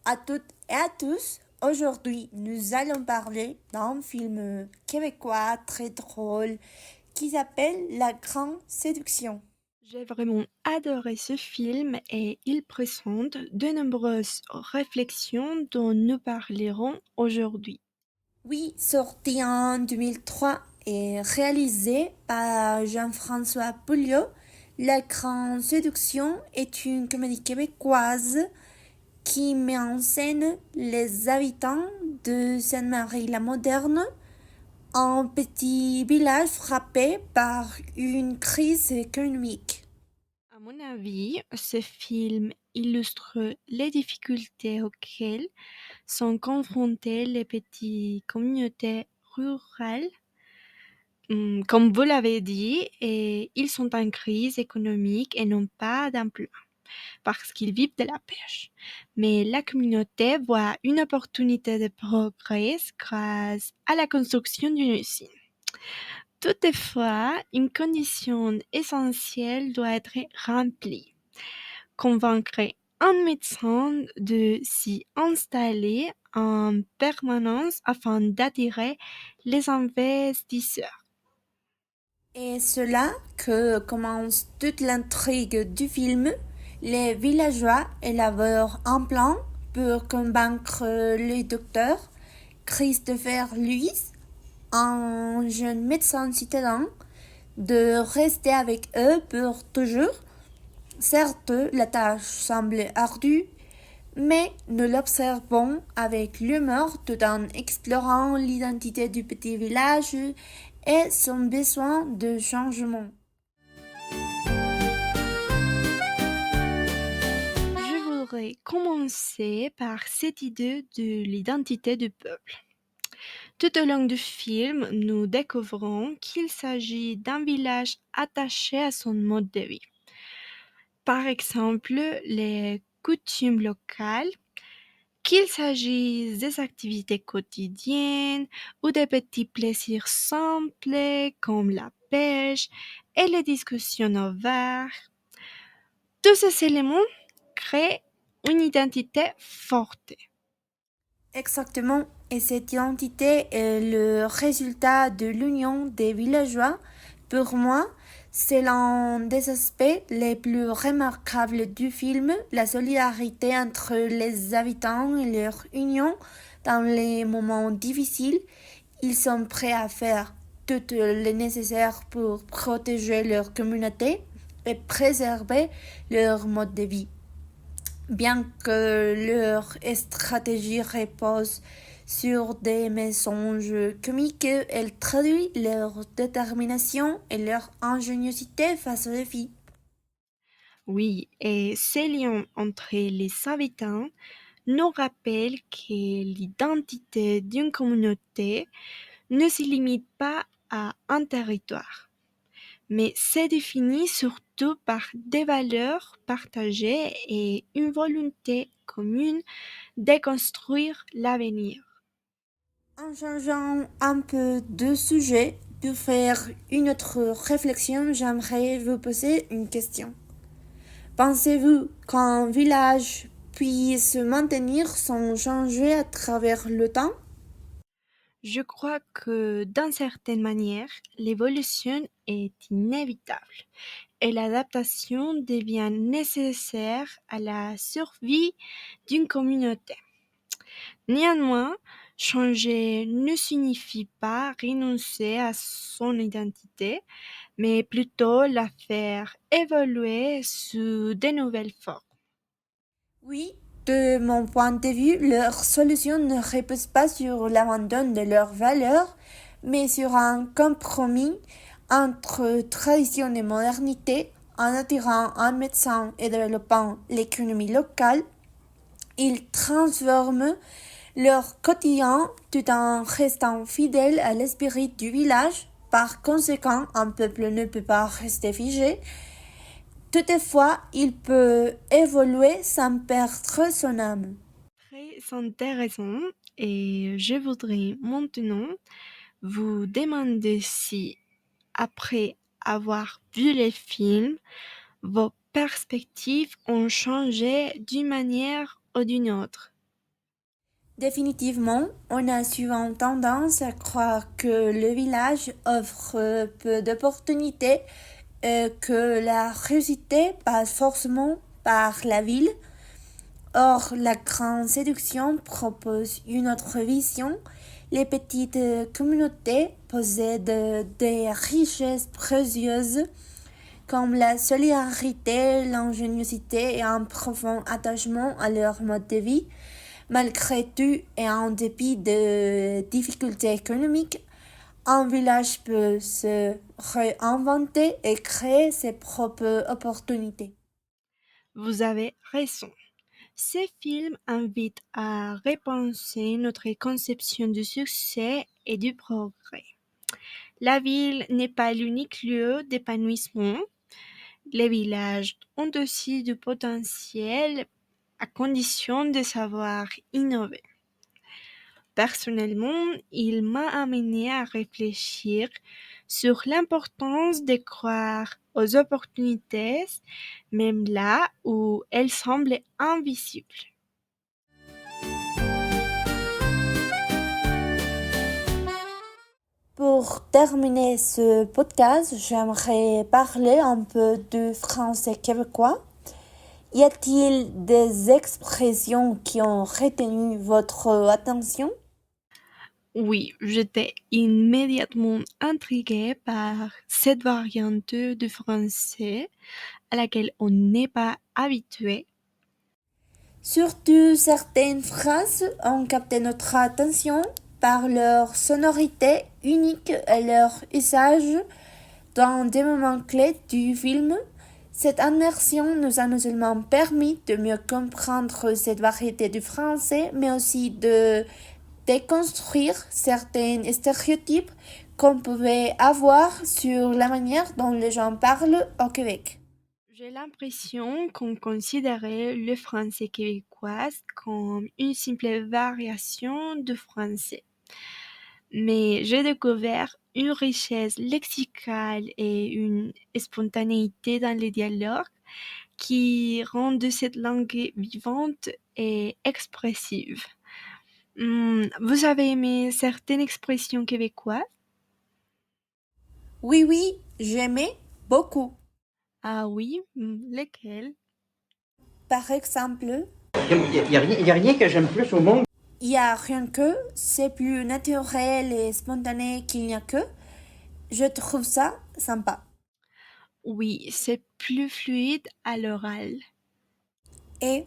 à toutes et à tous. Aujourd'hui, nous allons parler d'un film québécois très drôle qui s'appelle La Grande Séduction. J'ai vraiment adoré ce film et il présente de nombreuses réflexions dont nous parlerons aujourd'hui. Oui, sorti en 2003 et réalisé par Jean-François Pouliot, La Grande Séduction est une comédie québécoise qui met en scène les habitants de Sainte-Marie-la-Moderne, un petit village frappé par une crise économique. À mon avis, ce film illustre les difficultés auxquelles sont confrontées les petites communautés rurales. Comme vous l'avez dit, et ils sont en crise économique et n'ont pas d'emploi, parce qu'ils vivent de la pêche. Mais la communauté voit une opportunité de progrès grâce à la construction d'une usine. Toutefois, une condition essentielle doit être remplie: convaincre un médecin de s'y installer en permanence afin d'attirer les investisseurs. Et c'est là que commence toute l'intrigue du film. Les villageois élaborent un plan pour convaincre le docteur Christopher Lewis, un jeune médecin citadin, de rester avec eux pour toujours. Certes, la tâche semble ardue, mais nous l'observons avec l'humour tout en explorant l'identité du petit village et son besoin de changement. Je voudrais commencer par cette idée de l'identité du peuple. Tout au long du film, nous découvrons qu'il s'agit d'un village attaché à son mode de vie. Par exemple, les coutumes locales, qu'il s'agisse des activités quotidiennes ou des petits plaisirs simples comme la pêche et les discussions au bar. Tous ces éléments créent une identité forte. Exactement, et cette identité est le résultat de l'union des villageois. Pour moi, c'est l'un des aspects les plus remarquables du film, la solidarité entre les habitants et leur union dans les moments difficiles. Ils sont prêts à faire tout le nécessaire pour protéger leur communauté et préserver leur mode de vie. Bien que leur stratégie repose sur des mensonges comiques, elle traduit leur détermination et leur ingéniosité face aux défis. Oui, et ces liens entre les habitants nous rappellent que l'identité d'une communauté ne se limite pas à un territoire, mais se définit surtout par des valeurs partagées et une volonté commune de construire l'avenir. En changeant un peu de sujet, pour faire une autre réflexion, j'aimerais vous poser une question. Pensez-vous qu'un village puisse se maintenir sans changer à travers le temps? Je crois que, d'une certaine manière, l'évolution est inévitable et l'adaptation devient nécessaire à la survie d'une communauté. Néanmoins, changer ne signifie pas renoncer à son identité, mais plutôt la faire évoluer sous de nouvelles formes. Oui, de mon point de vue, leur solution ne repose pas sur l'abandon de leurs valeurs, mais sur un compromis entre tradition et modernité. En attirant un médecin et développant l'économie locale, ils transforment leur quotidien tout en restant fidèles à l'esprit du village. Par conséquent, un peuple ne peut pas rester figé. Toutefois, il peut évoluer sans perdre son âme. Très intéressant, et je voudrais maintenant vous demander si, après avoir vu les films, vos perspectives ont changé d'une manière ou d'une autre. Définitivement, on a souvent tendance à croire que le village offre peu d'opportunités et que la réussite passe forcément par la ville. Or, la grande séduction propose une autre vision. Les petites communautés possèdent des richesses précieuses comme la solidarité, l'ingéniosité et un profond attachement à leur mode de vie. Malgré tout et en dépit de difficultés économiques, un village peut se réinventer et créer ses propres opportunités. Vous avez raison. Ces films invitent à repenser notre conception du succès et du progrès. La ville n'est pas l'unique lieu d'épanouissement. Les villages ont aussi du potentiel à condition de savoir innover. Personnellement, il m'a amené à réfléchir sur l'importance de croire aux opportunités, même là où elles semblent invisibles. Pour terminer ce podcast, j'aimerais parler un peu du français québécois. Y a-t-il des expressions qui ont retenu votre attention? Oui, j'étais immédiatement intriguée par cette variante du français à laquelle on n'est pas habitué. Surtout certaines phrases ont capté notre attention par leur sonorité unique et leur usage dans des moments clés du film. Cette immersion nous a non seulement permis de mieux comprendre cette variété du français, mais aussi de déconstruire certains stéréotypes qu'on pouvait avoir sur la manière dont les gens parlent au Québec. J'ai l'impression qu'on considérait le français québécois comme une simple variation du français. Mais j'ai découvert une richesse lexicale et une spontanéité dans les dialogues qui rendent cette langue vivante et expressive. Vous avez aimé certaines expressions québécoises? Oui, oui, j'aimais beaucoup. Ah oui, lesquelles? Par exemple, Y a rien que j'aime plus au monde. il y a rien que, c'est plus naturel et spontané qu'il n'y a que. Je trouve ça sympa. Oui, c'est plus fluide à l'oral. Et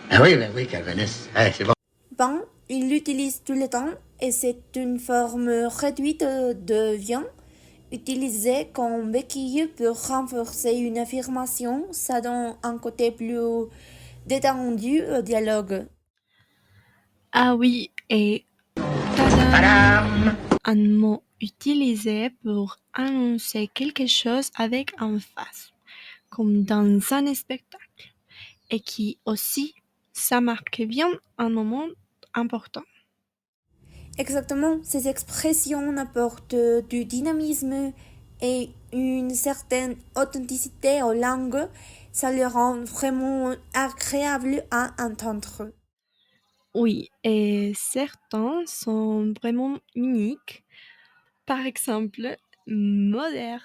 Ah oui, ben oui, Calvinus. C'est bon. ben, il l'utilise tout le temps et c'est une forme réduite de viande utilisée comme béquille pour renforcer une affirmation. Ça donne un côté plus détendu au dialogue. Ah oui, et tadam! Tadam! Un mot utilisé pour annoncer quelque chose avec emphase, comme dans un spectacle, et qui aussi, ça marque bien un moment important. Exactement, ces expressions apportent du dynamisme et une certaine authenticité aux langues. Ça les rend vraiment agréable à entendre. Oui, et certains sont vraiment uniques. Par exemple, moderne,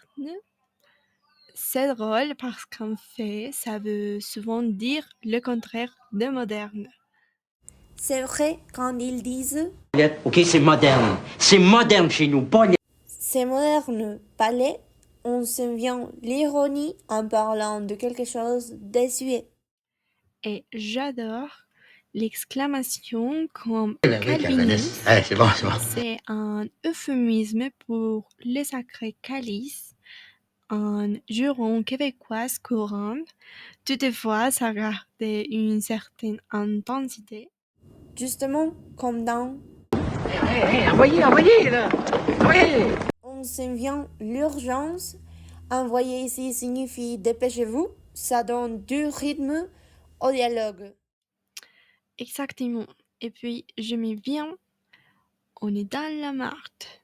c'est drôle parce qu'en fait, ça veut souvent dire le contraire de moderne. C'est vrai quand ils disent OK, c'est moderne. C'est moderne chez nous, pas c'est moderne, palais, on se vient l'ironie en parlant de quelque chose désuet. Et j'adore l'exclamation comme ben oui, Calvinus. Calvinus. C'est bon, c'est bon. C'est un euphémisme pour le sacré calice, un juron québécois courant. Toutefois, ça gardait une certaine intensité. Justement, comme dans Envoyez, là! Envoyez! on se vient l'urgence, envoyer ici signifie dépêchez-vous, ça donne du rythme au dialogue. Exactement. Et puis, je me viens, on est dans la Marthe.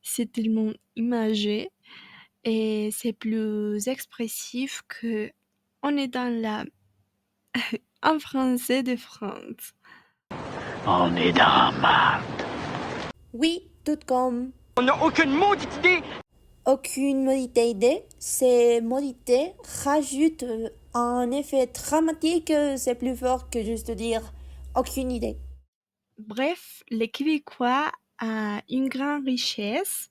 C'est tellement imagé et c'est plus expressif que on est dans la en français de France. On est dans la marde. Oui, tout comme. On n'a aucune maudite idée. Aucune maudite idée. Ces maudités rajoutent un effet dramatique. C'est plus fort que juste dire aucune idée. Bref, les Québécois a une grande richesse.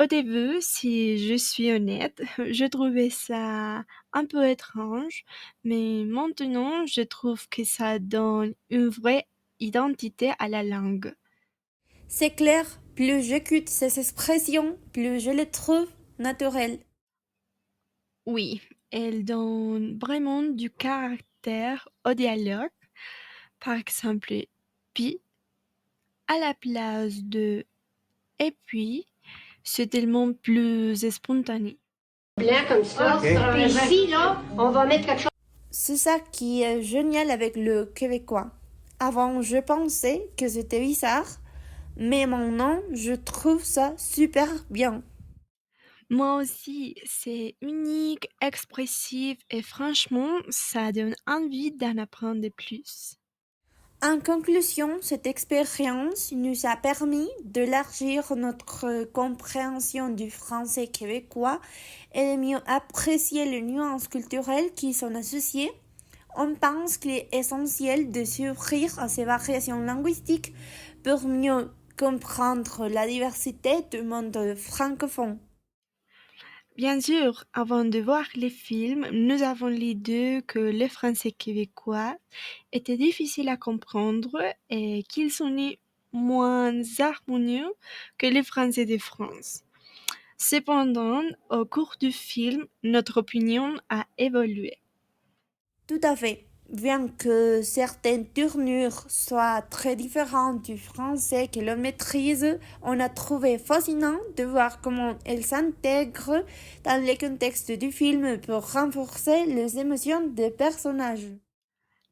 Au début, si je suis honnête, je trouvais ça un peu étrange, mais maintenant, je trouve que ça donne une vraie identité à la langue. C'est clair, plus j'écoute ces expressions, plus je les trouve naturelles. Oui, elles donnent vraiment du caractère au dialogue. Par exemple, puis à la place de et puis, c'est tellement plus spontané. Blanc comme ça. Puis ici, là, on va mettre quelque chose. C'est ça qui est génial avec le québécois. Avant, je pensais que c'était bizarre, mais maintenant, je trouve ça super bien. Moi aussi, c'est unique, expressif et franchement, ça donne envie d'en apprendre plus. En conclusion, cette expérience nous a permis d'élargir notre compréhension du français québécois et de mieux apprécier les nuances culturelles qui sont associées. On pense qu'il est essentiel de s'ouvrir à ces variations linguistiques pour mieux comprendre la diversité du monde francophone. Bien sûr, avant de voir les films, nous avons l'idée que le français québécois était difficile à comprendre et qu'il sonnait moins harmonieux que le français de France. Cependant, au cours du film, notre opinion a évolué. Tout à fait. Bien que certaines tournures soient très différentes du français que l'on maîtrise, on a trouvé fascinant de voir comment elles s'intègrent dans le contexte du film pour renforcer les émotions des personnages.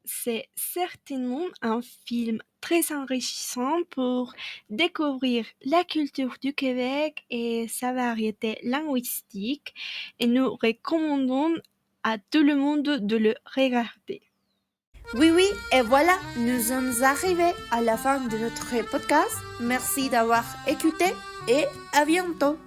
C'est certainement un film très enrichissant pour découvrir la culture du Québec et sa variété linguistique et nous recommandons à tout le monde de le regarder. Oui, et voilà, nous sommes arrivés à la fin de notre podcast. Merci d'avoir écouté et à bientôt.